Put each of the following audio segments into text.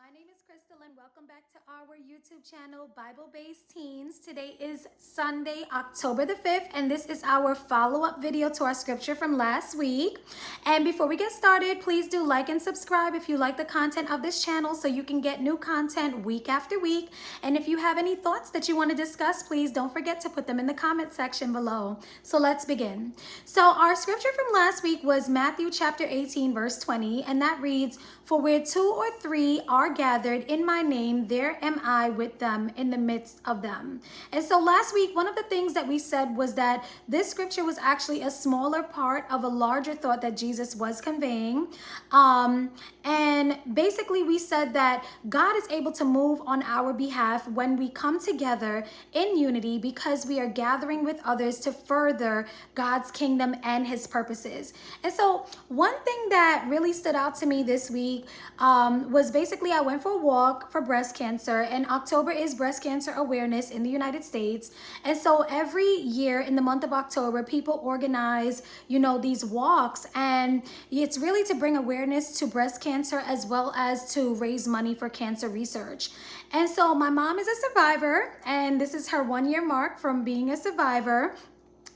My name is Crystal and welcome back to our YouTube channel, Bible Based Teens. Today is Sunday, October the 5th, and this is our follow-up video to our scripture from last week. And before we get started, please do like and subscribe if you like the content of this channel so you can get new content week after week. And if you have any thoughts that you want to discuss, please don't forget to put them in the comment section below. So let's begin. So our scripture from last week was Matthew chapter 18, verse 20, and that reads, "For where two or three are gathered in my name, there am I with them in the midst of them." And so last week, one of the things that we said was that this scripture was actually a smaller part of a larger thought that Jesus was conveying. And basically we said that God is able to move on our behalf when we come together in unity because we are gathering with others to further God's kingdom and his purposes. And so one thing that really stood out to me this week was basically I went for a walk for breast cancer, and October is breast cancer awareness in the United States. And so every year in the month of October, people organize, these walks, and it's really to bring awareness to breast cancer as well as to raise money for cancer research. And so my mom is a survivor, and this is her 1 year mark from being a survivor.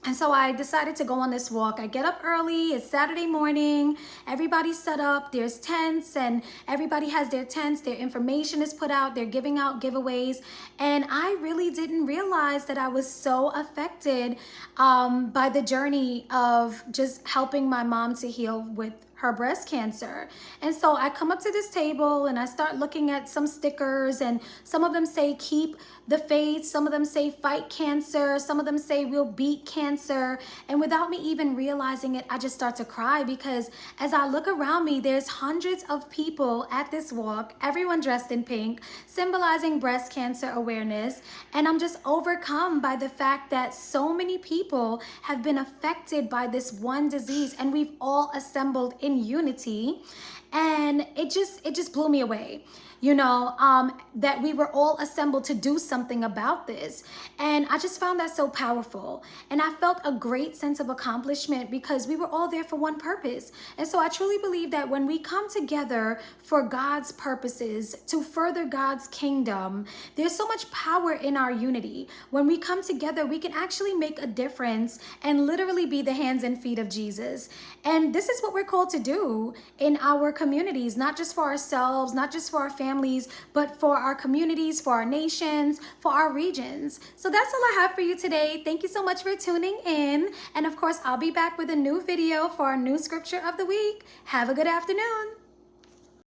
And so I decided to go on this walk. I get up early, it's Saturday morning, everybody's set up, there's tents, and everybody has their tents, their information is put out, they're giving out giveaways. And I really didn't realize that I was so affected by the journey of just helping my mom to heal with her breast cancer. And so I come up to this table and I start looking at some stickers, and some of them say keep the faith, some of them say fight cancer, some of them say we'll beat cancer. And without me even realizing it, I just start to cry because as I look around me, there's hundreds of people at this walk, everyone dressed in pink, symbolizing breast cancer awareness. And I'm just overcome by the fact that so many people have been affected by this one disease, and we've all assembled in unity. And it just blew me away, that we were all assembled to do something about this. And I just found that so powerful. And I felt a great sense of accomplishment because we were all there for one purpose. And so I truly believe that when we come together for God's purposes, to further God's kingdom, there's so much power in our unity. When we come together, we can actually make a difference and literally be the hands and feet of Jesus. And this is what we're called to do in our communities, not just for ourselves, not just for our families, but for our communities, for our nations, for our regions. So that's all I have for you today. Thank you so much for tuning in. And of course, I'll be back with a new video for our new scripture of the week. Have a good afternoon.